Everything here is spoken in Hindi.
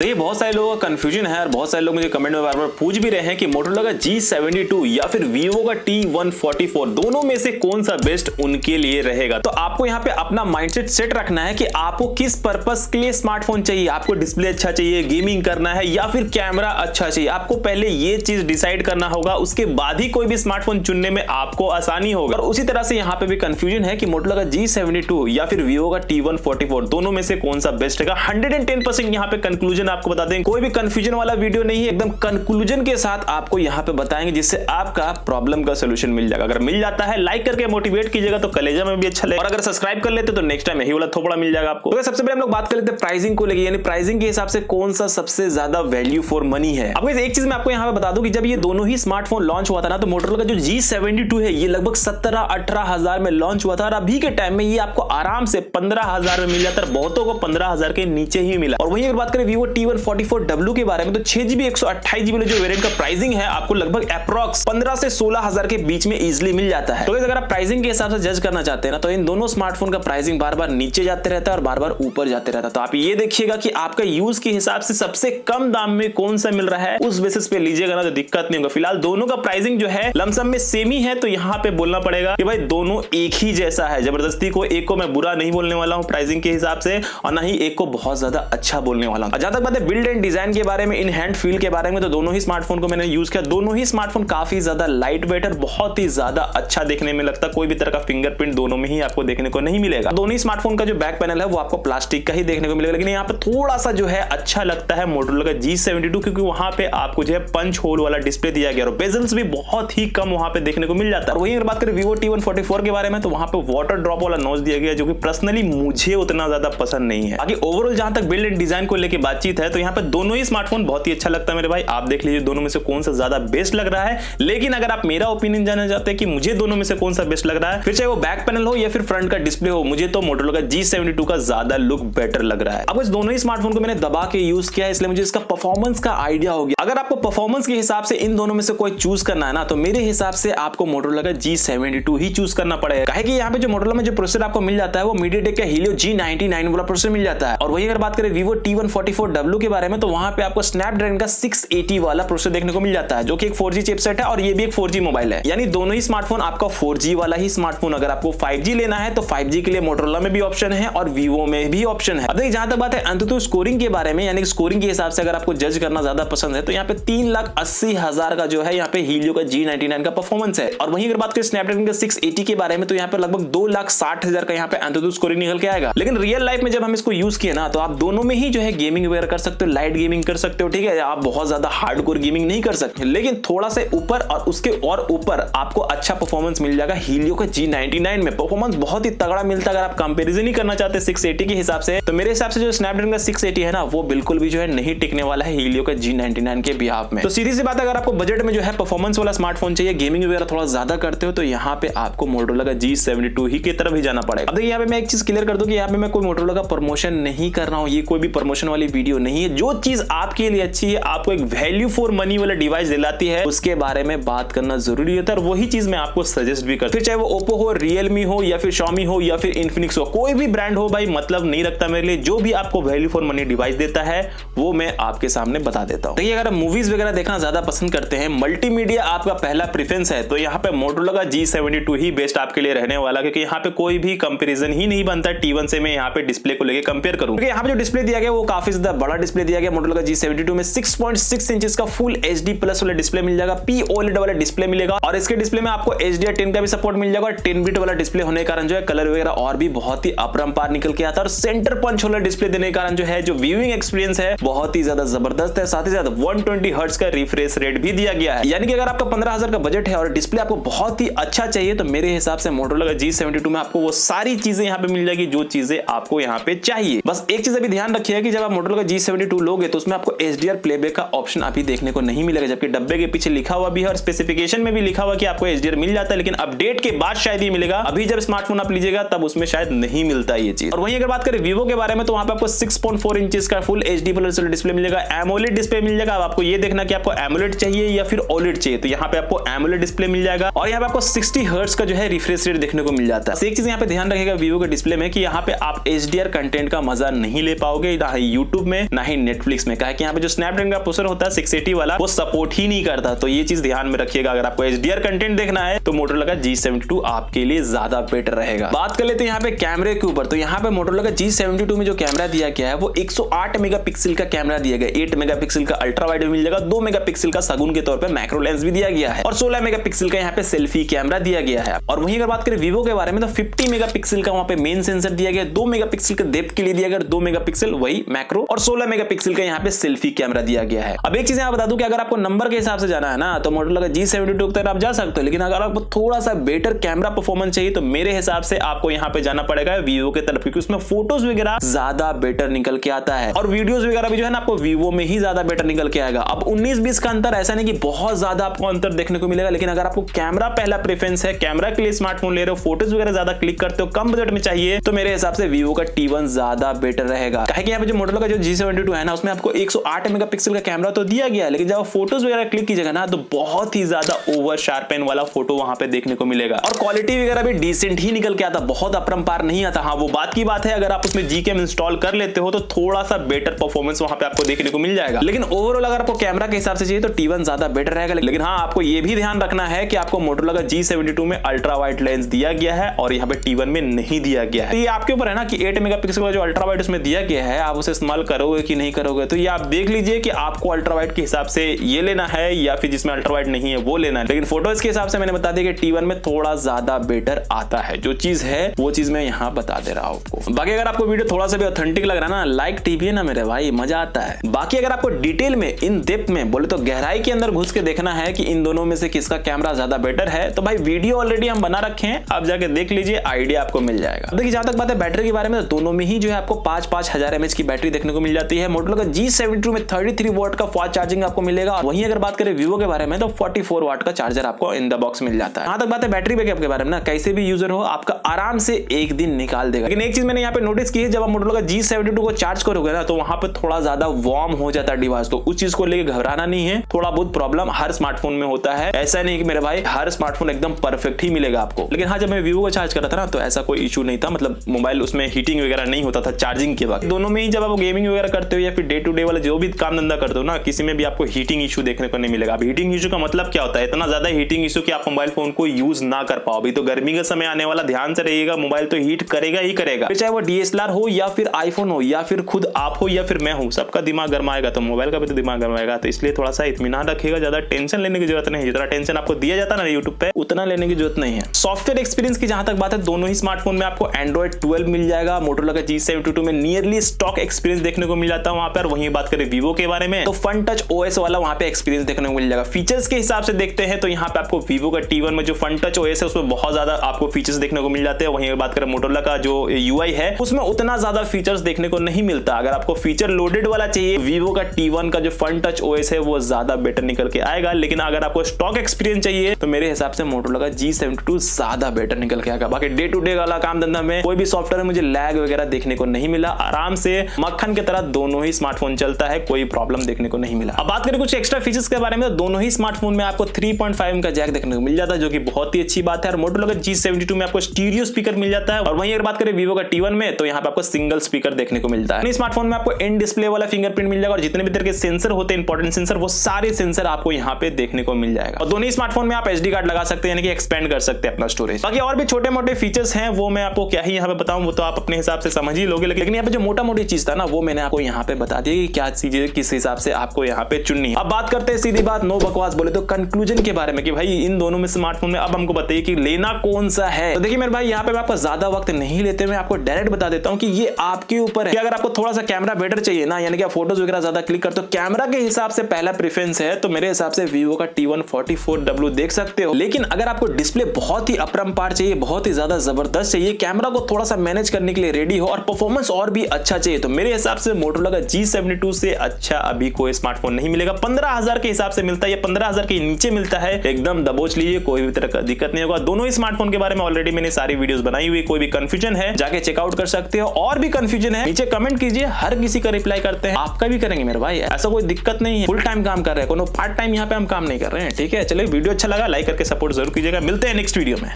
देखिए बहुत सारे लोगों का कंफ्यूजन है और बहुत सारे लोग मुझे कमेंट में बार बार पूछ भी रहे हैं कि मोटोरोला का G72 या फिर Vivo का T144 दोनों में से कौन सा बेस्ट उनके लिए रहेगा। तो आपको यहाँ पे अपना माइंडसेट सेट रखना है कि आपको किस पर्पस के लिए स्मार्टफोन चाहिए। आपको डिस्प्ले अच्छा चाहिए, गेमिंग करना है या फिर कैमरा अच्छा चाहिए। आपको पहले ये चीज डिसाइड करना होगा, उसके बाद ही कोई भी स्मार्टफोन चुनने में आपको आसानी होगा। और उसी तरह से यहाँ पे भी कंफ्यूजन है कि मोटोरोला का G72 या फिर Vivo का T144 दोनों में से कौन सा बेस्ट रहेगा। 110% यहाँ पे कंक्लूजन आपको बता दें, कोई भी कंफ्यूजन वाला वीडियो नहीं है, एकदम कंक्लूजन के साथ आपको यहाँ पे बताएंगे जिससे आपका प्रॉब्लम का सोल्यूशन मिल जाएगा। अगर मिल जाता है लाइक करके मोटिवेट कीजिएगा तो कलेजा में भी अच्छा लगेगा, और अगर सब्सक्राइब कर लेते तो नेक्स्ट टाइम यही वाला थोड़ा मिल जाएगा आपको। तो सबसे पहले हम लोग बात कर लेते हैं प्राइसिंग को लेकर, यानी प्राइसिंग के हिसाब से कौन सा सबसे ज्यादा वैल्यू फॉर मनी है। अब एक चीज मैं आपको यहाँ पे बता दूं कि जब ये दोनों ही स्मार्टफोन लॉन्च हुआ था ना, तो मोटोरोला का जो G72 है ये लगभग 17-18 हजार में लॉन्च हुआ था, और अभी के टाइम में ये आपको आराम से 15 हजार में मिल जाता है। बहुतों को 15 हजार के नीचे ही मिला। और वहीं अगर बात करें Vivo T144W के बारे में, तो 6GB 128GB जो वेरिएंट का प्राइसिंग है आपको लगभग अप्रॉक्स 15 से 16 हजार के बीच में इजीली मिल जाता है। तो अगर आप प्राइसिंग के हिसाब से जज करना चाहते हैं ना, तो इन दोनों स्मार्टफोन का प्राइसिंग बार बार नीचे जाते रहता है और बार बार ऊपर जाते रहता है। तो आप ये देखिएगा कि आपका यूज के हिसाब से सबसे कम दाम में कौन सा मिल रहा है, उस बेसिस पे लीजिएगा ना तो दिक्कत नहीं होगा। फिलहाल दोनों का प्राइसिंग जो है लमसम में सेम ही है, तो यहाँ पे बोलना पड़ेगा कि भाई दोनों एक ही जैसा है। जबरदस्ती को एक को मैं बुरा नहीं बोलने वाला हूँ प्राइसिंग के हिसाब से, और ना ही एक को बहुत ज्यादा अच्छा बोलने वाला हूँ। जहां तक बात है बिल्ड एंड डिजाइन के बारे में, इन हैंड फील के बारे में, तो दोनों ही स्मार्टफोन को मैंने यूज किया। दोनों ही स्मार्टफोन काफी ज्यादा लाइट वेट और बहुत ही ज्यादा अच्छा देखने में लगता है। कोई भी तरह का फिंगरप्रिंट दोनों में ही आपको देखने को नहीं मिलेगा। दोनों ही स्मार्टफोन का जो बैक पैनल है वो आपको प्लास्टिक का ही देखने को मिलेगा, लेकिन यहाँ पे थोड़ा सा जो है अच्छा लगता है मोटोरोला का G72, क्योंकि वहां पे आपको जो है पंच होल वाला डिस्प्ले दिया गया और बेजल्स भी बहुत ही कम वहां पे देखने को मिल जाता है। और वहीं अगर बात करें Vivo T144 के बारे में, तो वहां पे वाटर ड्रॉप वाला नोज दिया गया, जो कि पर्सनली मुझे उतना ज्यादा पसंद नहीं है। बाकी ओवरऑल जहां तक बिल्ड एंड डिजाइन को लेकर बातचीत है, तो यहाँ पे दोनों ही स्मार्टफोन बहुत ही अच्छा लगता है मेरे भाई। आप देख लीजिए दोनों में से कौन सा ज्यादा बेस्ट लग रहा है। लेकिन अगर आप मेरा ओपिनियन जानना चाहते हैं कि मुझे दोनों में से कौन सा बेस्ट लग रहा है, फिर चाहे वो बैक पैनल हो या फिर फ्रंट का डिस्प्ले हो, मुझे तो मोटोरोला का G72 का ज्यादा लुक बेटर लग रहा है। अब इस दोनों ही स्मार्टफोन को मैंने दबा के यूज किया है, इसलिए मुझे इसका परफॉर्मेंस का आइडिया हो गया। अगर आपको परफॉर्मेंस के हिसाब से इन दोनों में से कोई चूज करना है ना, तो मेरे हिसाब से आपको मोटोरोला का G72 ही चूज करना पड़ेगा। काहे कि यहाँ पे जो मोटोरोला में जो प्रोसेसर आपको मिल जाता है वो MediaTek का Helio G99 वाला प्रोसेसर मिल जाता है। और वही अगर बात करें Vivo T144W के बारे में, तो वहां पे आपको Snapdragon का 680 वाला प्रोसेसर देखने को मिल जाता है, जो कि एक 4G चिपसेट है और ये भी एक 4G मोबाइल है। यानी दोनों ही स्मार्टफोन आपका 4G वाला ही स्मार्टफोन। अगर आपको 5G लेना है तो 5G के लिए मोटोरोला में भी ऑप्शन है और Vivo में भी ऑप्शन है। अब देखिए जहां तक बात है अंततः स्कोरिंग के बारे में, यानी स्कोरिंग के हिसाब से अगर आपको जज करना ज्यादा पसंद है, तो यहाँ पे 3,80,000 का जो है यहाँ पे Helio का G99 का परफॉर्मेंस है। और वहीं अगर बात करें Snapdragon का 680 के बारे में, तो यहाँ पे लगभग 2,60,000 का यहाँ पे अंततः स्कोरिंग निकल के आएगा। लेकिन रियल लाइफ में जब हम इसको यूज किए ना, तो आप दोनों में ही जो है गेमिंग वगैरह कर सकते हो, लाइट गेमिंग कर सकते हो, ठीक है। आप बहुत ज्यादा हार्डकोर गेमिंग नहीं कर सकते, लेकिन थोड़ा से ऊपर और उसके और ऊपर आपको अच्छा परफॉर्मेंस मिल जाएगा Helio का G99 में। परफॉर्मेंस बहुत ही तगड़ा मिलता है। अगर आप कंपैरिजन ही करना चाहते हैं 680 के हिसाब से, तो मेरे हिसाब से जो Snapdragon का 680 है ना, वो बिल्कुल भी जो है नहीं टिकने वाला है Helio का G99 के बिहाफ में। तो सीधी सी बात, अगर आपको बजट में जो है परफॉर्मेंस वाला स्मार्टफोन चाहिए, गेमिंग वगैरह थोड़ा ज्यादा करते हो, तो यहाँ पे आपको मोटोरोला का G72 ही की तरफ ही जाना पड़ेगा। अब देखिए यहाँ पे मैं एक चीज क्लियर कर दूं कि यहाँ पे मैं कोई मोटोरोला का प्रमोशन नहीं कर रहा हूँ, ये कोई भी प्रमोशन वाली वीडियो नहीं है। जो चीज आपके लिए अच्छी है, आपको एक वैल्यू फॉर मनी वाला डिवाइस दिलाती है, उसके बारे में बात करना जरूरी होता है, और वही चीज मैं आपको सजेस्ट भी करता हूं। फिर चाहे वो Oppo हो, Realme हो या फिर Xiaomi हो या फिर Infinix हो, कोई भी ब्रांड हो भाई, मतलब नहीं रखता मेरे लिए। जो भी आपको वैल्यू फॉर मनी डिवाइस देता है वो मैं आपके सामने बता देता हूं। देखिए अगर आप मूवीज वगैरह देखना ज्यादा पसंद करते हैं, मल्टीमीडिया आपका पहला प्रेफरेंस है, तो यहाँ पे मोटोरोला का G72 ही बेस्ट आपके लिए रहने वाला, क्योंकि यहाँ पे कोई भी कंपेरिजन ही नहीं बनता T1 से। मैं यहाँ पे डिस्प्ले को लेकर कंपेयर करूं, क्योंकि यहाँ पे जो डिस्प्ले दिया गया वो काफी ज्यादा बड़ा डिस्प्ले दिया गया। मोटोरोला का G72 में 6.6 इंचेस का फुल HD प्लस वाला डिस्प्ले मिल जाएगा, POLED वाला डिस्प्ले मिलेगा, और इसके डिस्प्ले में आपको HDR10 का भी सपोर्ट मिल जाएगा। 10 बिट वाला डिस्प्ले होने के कारण जो है कलर वगैरह और भी बहुत ही अपरंपार निकल के आता है, और सेंटर पंच वाला डिस्प्ले देने के कारण जो है जो व्यूइंग एक्सपीरियंस है बहुत ही ज्यादा जबरदस्त है। साथ ही साथ 120 हर्ट्ज का रिफ्रेश रेट भी दिया गया है। यानी कि अगर आपका 15,000 का बजट है और डिस्प्ले आपको बहुत ही अच्छा चाहिए, तो मेरे हिसाब से मोटोरोला का G72 में आपको वो सारी चीजें यहाँ पे मिल जाएगी जो चीजें आपको यहाँ पे चाहिए। बस एक चीज अभी ध्यान रखिएगा कि जब आप मोटोरोला का G72 लोगे तो उसमें आपको HDR प्लेबैक का ऑप्शन अभी देखने को नहीं मिलेगा, जबकि डब्बे के पीछे लिखा हुआ भी है और स्पेसिफिकेशन में भी लिखा हुआ कि आपको HDR मिल जाता है, लेकिन अपडेट के बाद शायद ही मिलेगा। अभी जब स्मार्टफोन आप लीजिएगा तब उसमें शायद नहीं मिलता ये चीज। और वहीं अगर बात करें Vivo के बारे में, तो वहां पे आपको 6.4 इंचेस का फुल HD प्लस डिस्प्ले मिलेगा, AMOLED डिस्प्ले मिल जाएगा। अब आपको ये देखना कि आपको AMOLED चाहिए या फिर OLED चाहिए, तो यहाँ पे आपको AMOLED डिस्प्ले मिल जाएगा, और यहाँ पे आपको 60 हर्ट्ज का जो है रिफ्रेश रेट देखने को मिल जाता है। एक चीज यहाँ पे ध्यान रखिएगा Vivo के डिस्प्ले में कि यहाँ पे आप HDR कंटेंट का मजा नहीं ले पाओगे, ना ही YouTube में ना ही नेटफ्लिक्स में। कहा कि यहाँ पे जो स्नैपड्रैगन का प्रोसेसर होता है 680 वाला वो सपोर्ट ही नहीं करता, तो ये चीज ध्यान में रखिएगा। अगर आपको HDR कंटेंट देखना है तो मोटोरोला का G72 आपके लिए ज्यादा बेटर रहेगा। बात कर लेते हैं यहाँ पे कैमरे के ऊपर, तो यहाँ पे मोटोरोला का G72 में जो कैमरा दिया गया है वो 108 मेगापिक्सल का कैमरा दिया गया, 8 मेगापिक्सल का अल्ट्रा वाइड भी मिल जाएगा, 2 मेगापिक्सल का सगुन के तौर पे मैक्रो लेंस भी दिया गया है और 16 मेगापिक्सल का यहाँ पे सेल्फी कैमरा दिया गया है। और वहीं अगर बात करें वीवो के बारे में तो 50 मेगापिक्सल का वहां पे मेन सेंसर दिया गया, 2 मेगापिक्सल का डेप्थ के लिए दिया गया, 2 मेगापिक्सल वही मैक्रो और 16 मेगापिक्सल का यहाँ पे सेल्फी कैमरा दिया गया है। अब एक चीज यहाँ बता दूं कि अगर आपको नंबर के हिसाब से जाना है ना तो मोटोरोला का G72 तक आप जा सकते हो, लेकिन अगर आपको थोड़ा सा बेटर कैमरा परफॉर्मेंस चाहिए तो मेरे हिसाब से आपको यहाँ पे जाना पड़ेगा वीवो की तरफ, क्योंकि उसमें फोटोज वगैरह ज्यादा बेटर निकल के आता है और वीडियोस वगैरह भी जो है ना आपको वीवो में ही ज्यादा बेटर निकल के आएगा। अब 19-20 का अंतर ऐसा नहीं कि बहुत ज्यादा आपको अंतर देखने को मिलेगा, लेकिन अगर आपको कैमरा पहला प्रेफरेंस है, कैमरा के लिए स्मार्टफोन ले रहे हो, फोटोज वगैरह ज्यादा क्लिक करते हो, कम बजट में चाहिए तो मेरे हिसाब से वीवो का T1 ज्यादा बेटर रहेगा। कहे कि यहाँ पे जो मोटोरोला का जो G72 है ना उसमें आपको 108 मेगापिक्सल का कैमरा तो दिया गया है, लेकिन जब आप फोटोज वगैरह क्लिक कीजिएगा ना तो बहुत ही ज्यादा ओवर शार्पन वाला फोटो वहां पे देखने को मिलेगा और क्वालिटी वगैरह भी डिसेंट ही निकल के आता, बहुत अपरंपार नहीं आता। हाँ वो बात की बात है, अगर आप उसमें Gcam इंस्टॉल कर लेते हो तो थोड़ा सा बेटर परफॉर्मेंस वहां पे आपको देखने को मिल जाएगा, लेकिन ओवरऑल अगर आपको कैमरा के हिसाब से चाहिए तो T1 ज्यादा बेटर रहेगा। लेकिन हाँ आपको ये भी ध्यान रखना है कि आपको मोटोरोला का G72 में अल्ट्रा वाइड लेंस दिया गया है और यहाँ पे T1 में नहीं दिया गया है। तो ये आपके ऊपर है ना कि 8 मेगापिक्सल का जो अल्ट्रा वाइड उसमें दिया गया है आप उसे इस्तेमाल करोगे कि नहीं करोगे, तो ये आप देख लीजिए कि आपको अल्ट्रा वाइड के हिसाब से ये लेना है या फिर जिसमें अल्ट्रा वाइड नहीं है वो लेना है। लेकिन फोटोज के हिसाब से मैंने बता दिया कि T1 में थोड़ा ज्यादा बेटर आता है, जो चीज है वो चीज मैं यहाँ बता दे रहा हूँ आपको। बाकी अगर आपको वीडियो थोड़ा सा भी ऑथेंटिक लग रहा है ना, लाइक टीपी ना मेरे भाई, मजा आता है। बाकी अगर आपको डिटेल में इन डेप्थ में बोले तो गहराई के अंदर घुस के देखना है कि इन दोनों में से किसका कैमरा ज्यादा बेटर है तो भाई वीडियो ऑलरेडी हम बना रखे हैं, आप जाके देख लीजिए, आइडिया आपको मिल जाएगा। देखिए जहां तक बात है बैटरी के बारे में तो दोनों में ही जो है आपको 5-5 हजार mAh की बैटरी देखने को मिल जाती है। मोटोरोला का G72 में 33 वॉट का फास्ट चार्जिंग आपको मिलेगा। वहीं अगर बात करें वीवो के बारे में तो 44 वाट का चार्जर आपको इन द बॉक्स मिल जाता है। जहां तक बात है बैटरी बैकअप के बारे में ना, कैसे भी यूजर हो आपका आराम से एक दिन निकाल देगा। लेकिन एक चीज मैंने यहाँ पे नोटिस की है, जब आप मोटोरोला का G72 को चार्ज करोगे ना तो वहां पे थोड़ा ज्यादा वार्म हो जाता है डिवाइस, तो उस चीज को लेकर घबराना नहीं है। थोड़ा बहुत प्रॉब्लम हर स्मार्टफोन में होता है, ऐसा नहीं कि मेरे भाई हर स्मार्टफोन एकदम परफेक्ट ही मिलेगा आपको। लेकिन हाँ जब मैं वीवो को चार्ज कर रहा था ना तो ऐसा कोई इशू नहीं था, मतलब मोबाइल उसमें हीटिंग वगैरह नहीं होता था चार्जिंग के वक्त। दोनों में ही जब आप गेमिंग वगैरह करते हो या फिर डे टू डे वाला जो भी काम धंधा करते हो ना, किसी में भी आपको हीटिंग इशू देखने को नहीं मिलेगा। अब हीटिंग इशू का मतलब क्या होता है, इतना ज्यादा हीटिंग इशू कि आप मोबाइल फोन को यूज ना कर पाओ। अभी तो गर्मी का समय आने वाला, ध्यान से रहिएगा, मोबाइल तो हीट करेगा ही करेगा, चाहे वो DSLR हो या फिर आईफोन हो या फिर खुद आप हो या फिर मैं हूं, सबका दिमाग गर्माएगा तो मोबाइल का भी तो दिमाग गर्माएगा। तो इसलिए थोड़ा सा इत्मीनान रखिएगा, ज्यादा टेंशन लेने की जरूरत नहीं। जितना टेंशन आपको दिया जाता है ना यूट्यूब पे उतना लेने की जरूरत नहीं है। सॉफ्टवेयर एक्सपीरियंस की जहां तक बात है, दोनों ही स्मार्टफोन में आपको Android 12 मिल जाएगा। मोटोरोला का G72 में नियरली स्टॉक एक्सपीरियंस देखने को मिल जाता है वहां पर। वहीं बात करें वीवो के बारे में तो फन टच OS वाला वहां पे एक्सपीरियंस देखने को मिल जाएगा। फीचर्स के हिसाब से देखते हैं तो यहाँ पे आपको वीवो का T1 में जो फन टच OS है उसमें बहुत ज्यादा आपको फीचर्स देखने को मिल जाते हैं। वहीं बात करें मोटोरोला का जो UI है उसमें उतना ज्यादा फीचर्स देखने को नहीं मिलता। अगर आपको फीचर लोडेड वाला चाहिए, वीवो का T1 का जो फन टच OS है वो ज्यादा बेटर निकल के आएगा। लेकिन अगर आपको स्टॉक एक्सपीरियंस चाहिए तो मेरे हिसाब से मोटोरोला का G72 ज्यादा बेटर निकल के आएगा। बाकी डे टू डे वाला काम धंधा में कोई भी सॉफ्टवेयर में मुझे लैग वगैरह देखने को नहीं मिला, आराम से मक्खन की तरह दोनों ही स्मार्टफोन चलता है, कोई प्रॉब्लम देखने को नहीं मिला। अब बात करें कुछ एक्स्ट्रा फीचर्स के बारे में तो दोनों ही स्मार्टफोन में आपको 3.5 का जैक देखने को मिल जाता है, जो कि बहुत ही अच्छी बात है। और मोटोरोला का G72 में आपको स्टीरियो स्पीकर मिल जाता है। और वहीं अगर बात करें वीवो का T1 में तो यहाँ पे आपको सिंगल स्पीकर देखने को मिलता है। स्मार्टफोन में आपको इन डिस्प्ले वाला फिंगरप्रिंट मिल जाएगा और जितने भी तरह के सेंसर होते हैं इंपॉर्टेंट सेंसर, वो सारे सेंसर आपको यहाँ पे देखने को मिल जाएगा। और दोनों ही स्मार्टफोन में आप SD कार्ड लगा सकते हैं, यानी कि एक्सपेंड कर सकते हैं अपना स्टोरेज। बाकी और भी छोटे मोटे फीचर्स हैं वो मैं आपको क्या ही यहाँ पे बताऊं, वो तो आप अपने हिसाब से समझ ही लोगे। लेकिन यहाँ पे जो मोटा मोटी चीज था ना वो मैंने आपको यहाँ पे बता दिया कि क्या चीजें किस हिसाब से आपको यहाँ पे चुननी है। अब बात करते हैं सीधी बात, नो बकवास बोले तो कंक्लूजन के बारे में कि भाई इन दोनों में स्मार्टफोन में अब हमको बताइए कि लेना कौन सा है। तो देखिए मेरे भाई यहाँ पे मैं आपको ज्यादा वक्त नहीं लेते, मैं आपको डायरेक्ट बता देता हूँ कि ये आपके ऊपर है कि अगर आपको थोड़ा सा कैमरा बेटर चाहिए ना, यानी कि आप फोटोज वगैरह ज्यादा क्लिक करते हो, कैमरा के हिसाब से पहला प्रेफरेंस है तो मेरे हिसाब से वीवो का T1 44W देख सकते हो। लेकिन अगर आपको डिस्प्ले बहुत ही अपरंपार चाहिए, बहुत ही ज्यादा जबरदस्त चाहिए, कैमरा को थोड़ा सा मैनेज करने के लिए रेडी हो और परफॉर्मेंस और भी अच्छा चाहिए तो मेरे हिसाब से मोटोरोला का G72 से अच्छा अभी कोई स्मार्टफोन नहीं मिलेगा। 15,000 के हिसाब से मिलता है या 15,000 के नीचे मिलता है, एकदम दबोच लीजिए, कोई भी तरह का दिक्कत नहीं होगा। दोनों ही स्मार्टफोन के बारे में ऑलरेडी मैंने सारी वीडियोस बनाई हुई, कोई भी कंफ्यूजन है जाके चेकआउट कर सकते हो। और भी कंफ्यूजन है नीचे कमेंट कीजिए, हर किसी का रिप्लाई करते हैं, आपका भी करेंगे मेरे भाई, ऐसा कोई दिक्कत नहीं है। फुल टाइम काम कर रहे हैं, कोनो पार्ट टाइम यहाँ पे हम काम नहीं कर रहे हैं, ठीक है। चलिए वीडियो अच्छा लगा लाइक करके सपोर्ट जरूर कीजिएगा, मिलते हैं नेक्स्ट वीडियो में।